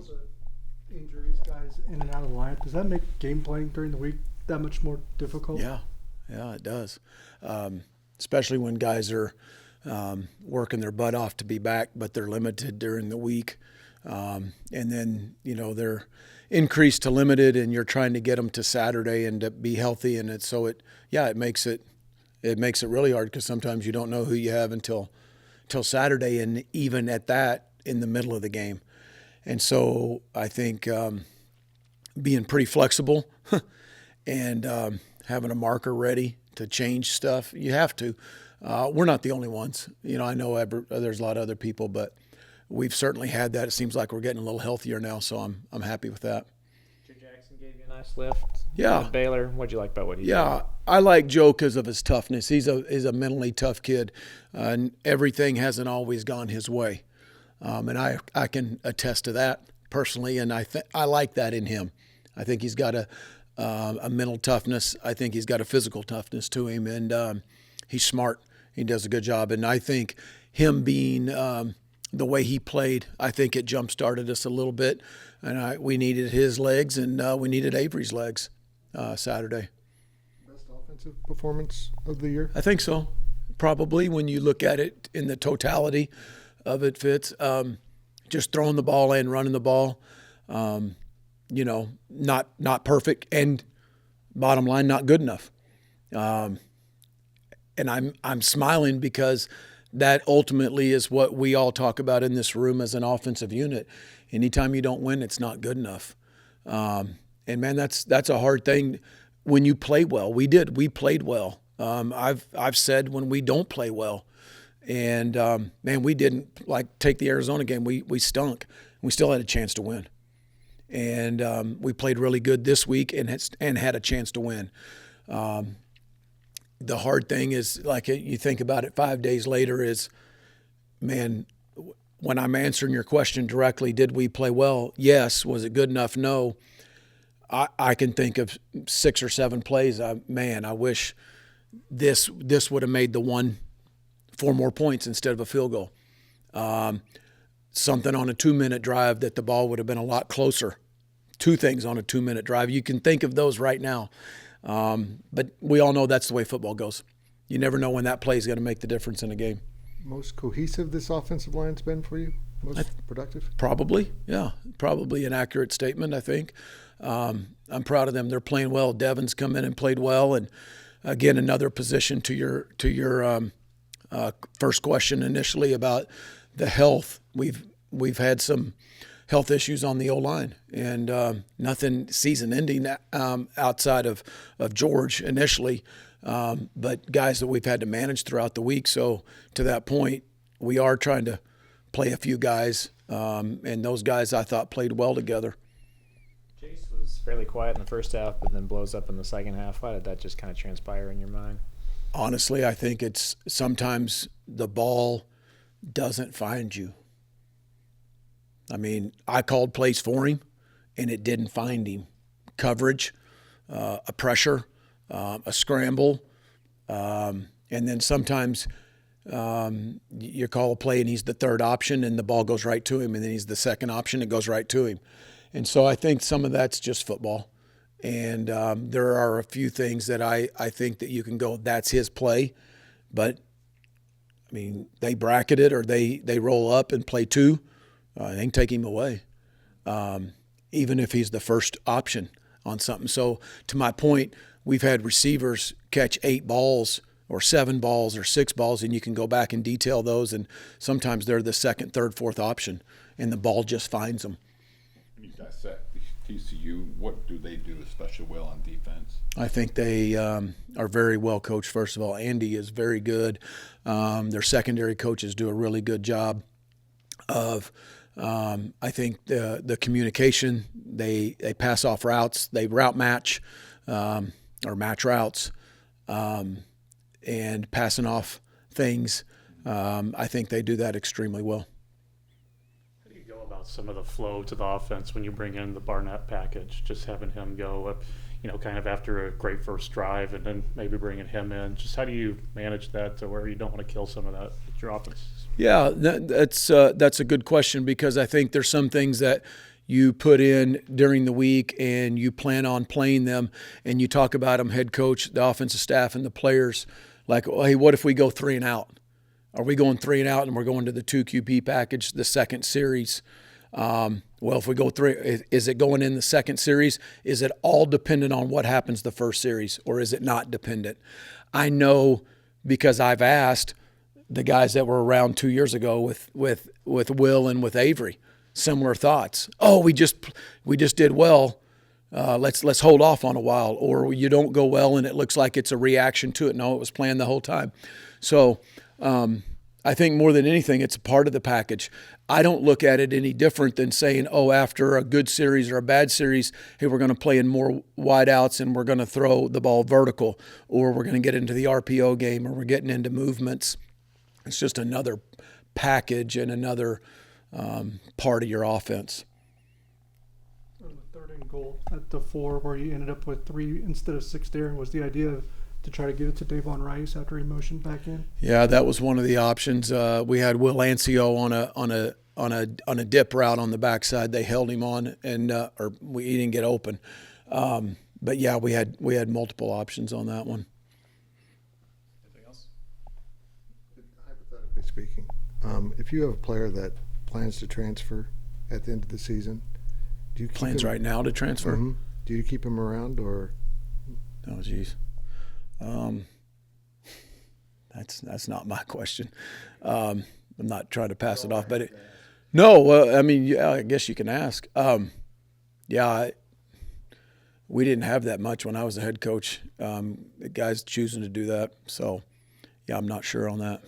Because of injuries, guys in and out of the lineup, does that make game playing during the week that much more difficult? Yeah, it does. Especially when guys are working their butt off to be back, but they're limited during the week. And then, they're increased to limited, and you're trying to get them to Saturday and to be healthy. And it makes it really hard, because sometimes you don't know who you have until Saturday, and even at that, in the middle of the game. And so I think being pretty flexible and having a marker ready to change stuff, you have to. We're not the only ones. I know there's a lot of other people, but we've certainly had that. It seems like we're getting a little healthier now, so I'm happy with that. Joe Jackson gave you a nice lift. Yeah. Baylor, what'd you like about what he did? Yeah, I like Joe because of his toughness. He's a mentally tough kid, and everything hasn't always gone his way. And I can attest to that personally, and I like that in him. I think he's got a mental toughness. I think he's got a physical toughness to him, and he's smart. He does a good job, and I think him being the way he played, I think it jump-started us a little bit, and we needed his legs, and we needed Avery's legs Saturday. Best offensive performance of the year? I think so. Probably, when you look at it in the totality of it, Fitz. Just throwing the ball in, running the ball, not perfect, and bottom line, not good enough. And I'm smiling because that ultimately is what we all talk about in this room as an offensive unit. Anytime you don't win, it's not good enough. And man, that's a hard thing when you play well. We played well. I've said when we don't play well, and man, we didn't take the Arizona game. We stunk. We still had a chance to win, and we played really good this week and had a chance to win. The hard thing is, you think about it 5 days later, is, man, when I'm answering your question directly, did we play well? Yes. Was it good enough? No. I can think of 6 or 7 plays. I wish this would have made the 4 more points instead of a field goal. Something on a 2-minute drive that the ball would have been a lot closer. 2 things on a 2-minute drive. You can think of those right now. But we all know that's the way football goes. You never know when that play is going to make the difference in a game. Most cohesive this offensive line's been for you? Most productive? Probably, yeah. Probably an accurate statement, I think. I'm proud of them. They're playing well. Devin's come in and played well. And, again, another position to your first question initially about the health. We've had some health issues on the O-line, and nothing season-ending outside of George initially, but guys that we've had to manage throughout the week. So to that point, we are trying to play a few guys, and those guys I thought played well together. Chase was fairly quiet in the first half, but then blows up in the second half. Why did that just kind of transpire in your mind? Honestly, I think it's sometimes the ball doesn't find you. I mean, I called plays for him, and it didn't find him. Coverage, a pressure, a scramble, and then sometimes you call a play and he's the third option and the ball goes right to him, and then he's the second option, it goes right to him. And so I think some of that's just football. And there are a few things that I think that you can go, that's his play. But, I mean, they bracket it or they roll up and play 2. They can take him away, even if he's the first option on something. So to my point, we've had receivers catch 8 balls or 7 balls or 6 balls, and you can go back and detail those, and sometimes they're the second, third, fourth option, and the ball just finds them. When you dissect TCU, what do they do especially well on defense? I think they are very well coached, first of all. Andy is very good. Their secondary coaches do a really good job of I think the communication, they pass off routes, they route match or match routes, and passing off things. I think they do that extremely well. How do you go about some of the flow to the offense when you bring in the Barnett package, just having him go up, kind of after a great first drive and then maybe bringing him in? Just how do you manage that to where you don't want to kill some of that with your offense? Yeah, that's a good question, because I think there's some things that you put in during the week and you plan on playing them, and you talk about them, head coach, the offensive staff, and the players, like, oh, hey, what if we go 3 and out? Are we going 3 and out and we're going to the 2 QP package, the second series? Well, if we go 3, is it going in the second series? Is it all dependent on what happens the first series, or is it not dependent? I know because I've asked the guys that were around 2 years ago with Will and with Avery, similar thoughts. Oh, we just did well. Let's hold off on a while, or you don't go well and it looks like it's a reaction to it. No, it was planned the whole time. So I think more than anything, it's a part of the package. I don't look at it any different than saying, oh, after a good series or a bad series, hey, we're going to play in more wideouts and we're going to throw the ball vertical, or we're going to get into the RPO game, or we're getting into movements. It's just another package and another part of your offense. On the 3rd and goal at the 4, where you ended up with 3 instead of 6 there, was the idea to try to get it to Davon Rice after he motioned back in? Yeah, that was one of the options. We had Will Ancio on a dip route on the backside. They held him on, and he didn't get open. But yeah, we had multiple options on that one. Anything else? Hypothetically speaking, if you have a player that plans to transfer at the end of the season, do you keep Plans him, right now to transfer? Mhm. Do you keep him around, or? Oh, geez. That's not my question. I'm not trying to pass it off, but no. I mean, yeah, I guess you can ask. We didn't have that much when I was the head coach. The guys choosing to do that, so yeah, I'm not sure on that.